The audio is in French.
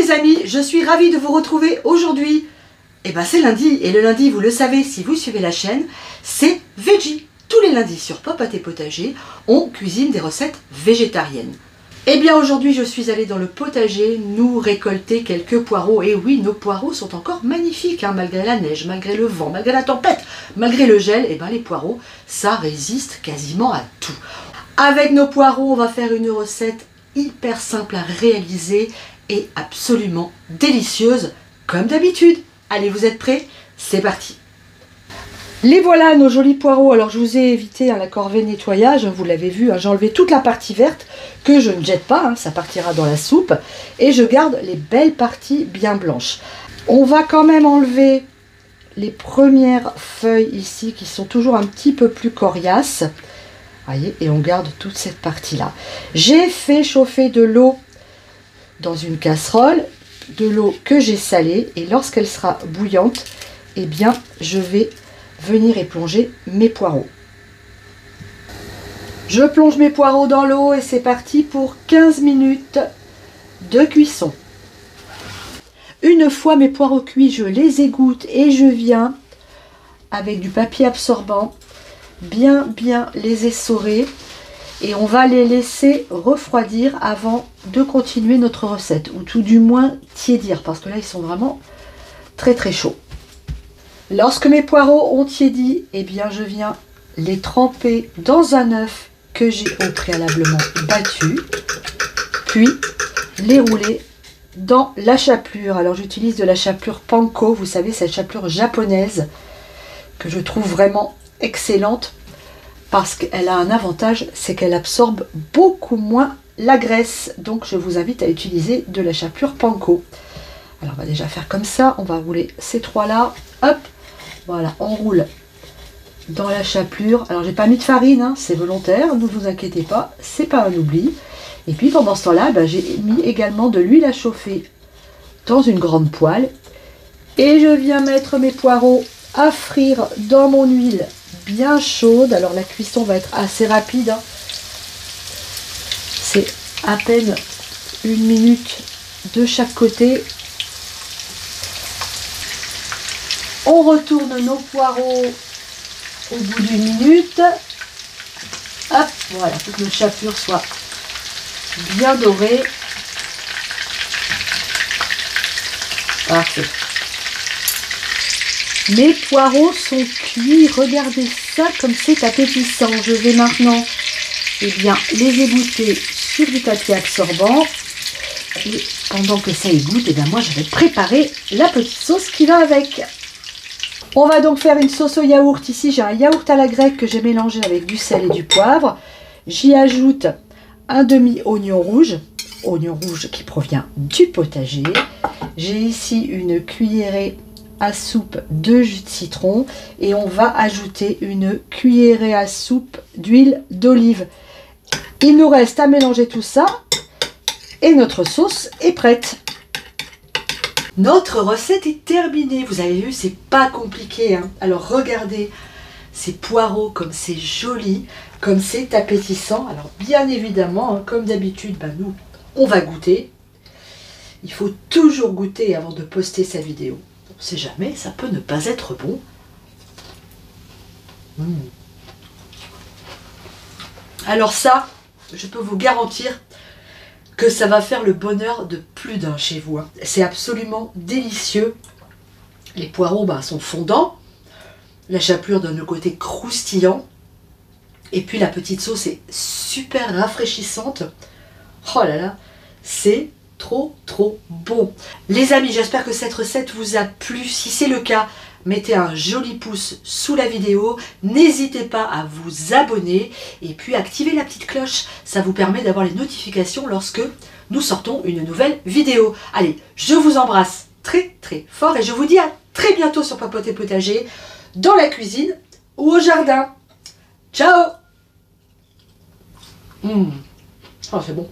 les amis, je suis ravie de vous retrouver aujourd'hui. Eh ben c'est lundi, et le lundi, vous le savez si vous suivez la chaîne, c'est Veggie. Tous les lundis sur Popote et Potager, on cuisine des recettes végétariennes. Eh bien aujourd'hui, je suis allée dans le potager nous récolter quelques poireaux. Et oui, nos poireaux sont encore magnifiques, hein, malgré la neige, malgré le vent, malgré la tempête, malgré le gel. Eh bien les poireaux, ça résiste quasiment à tout. Avec nos poireaux, on va faire une recette hyper simple à réaliser et absolument délicieuse, comme d'habitude. Allez, vous êtes prêts? C'est parti! Les voilà, nos jolis poireaux. Alors, je vous ai évité la corvée nettoyage, vous l'avez vu, j'ai enlevé toute la partie verte que je ne jette pas, ça partira dans la soupe. Et je garde les belles parties bien blanches. On va quand même enlever les premières feuilles ici qui sont toujours un petit peu plus coriaces. Voyez, et on garde toute cette partie-là. J'ai fait chauffer de l'eau dans une casserole, de l'eau que j'ai salée, et lorsqu'elle sera bouillante, eh bien, je vais venir y plonger mes poireaux. Je plonge mes poireaux dans l'eau et c'est parti pour 15 minutes de cuisson. Une fois mes poireaux cuits, je les égoutte et je viens, avec du papier absorbant, bien les essorer. Et on va les laisser refroidir avant de continuer notre recette, ou tout du moins tiédir, parce que là ils sont vraiment très chauds. Lorsque mes poireaux ont tiédi, eh bien je viens les tremper dans un œuf que j'ai au préalablement battu, puis les rouler dans la chapelure. Alors j'utilise de la chapelure panko, vous savez, cette chapelure japonaise que je trouve vraiment excellente parce qu'elle a un avantage, c'est qu'elle absorbe beaucoup moins la graisse. Donc je vous invite à utiliser de la chapelure panko. Alors on va déjà faire comme ça, on va rouler ces trois là, hop, voilà, on roule dans la chapelure. Alors j'ai pas mis de farine, c'est volontaire, ne vous inquiétez pas, c'est pas un oubli. Et puis pendant ce temps-là, j'ai mis également de l'huile à chauffer dans une grande poêle. Et je viens mettre mes poireaux à frire dans mon huile bien chaude. Alors la cuisson va être assez rapide, c'est à peine 1 minute de chaque côté. On retourne nos poireaux au bout d'1 minute. Hop, voilà, pour que nos chapelures soient bien dorées. Parfait. Mes poireaux sont cuits. Regardez ça comme c'est appétissant. Je vais maintenant les égoutter sur du papier absorbant. Et pendant que ça égoutte, moi je vais préparer la petite sauce qui va avec. On va donc faire une sauce au yaourt. Ici, j'ai un yaourt à la grecque que j'ai mélangé avec du sel et du poivre. J'y ajoute un demi-oignon rouge qui provient du potager. J'ai ici une cuillerée à soupe de jus de citron et on va ajouter une cuillerée à soupe d'huile d'olive. Il nous reste à mélanger tout ça et notre sauce est prête. Notre recette est terminée. Vous avez vu, c'est pas compliqué, hein. Alors regardez ces poireaux comme c'est joli, comme c'est appétissant. Alors bien évidemment, comme d'habitude, nous, on va goûter. Il faut toujours goûter avant de poster sa vidéo. On ne sait jamais, ça peut ne pas être bon. Alors ça, je peux vous garantir que ça va faire le bonheur de plus d'un chez vous. C'est absolument délicieux. Les poireaux sont fondants. La chapelure donne le côté croustillant. Et puis la petite sauce est super rafraîchissante. Oh là là, c'est trop bon. Les amis, j'espère que cette recette vous a plu. Si c'est le cas, mettez un joli pouce sous la vidéo. N'hésitez pas à vous abonner et puis activez la petite cloche. Ça vous permet d'avoir les notifications lorsque nous sortons une nouvelle vidéo. Allez, je vous embrasse très fort et je vous dis à très bientôt sur Popote et Potager, dans la cuisine ou au jardin. Ciao. Oh, c'est bon.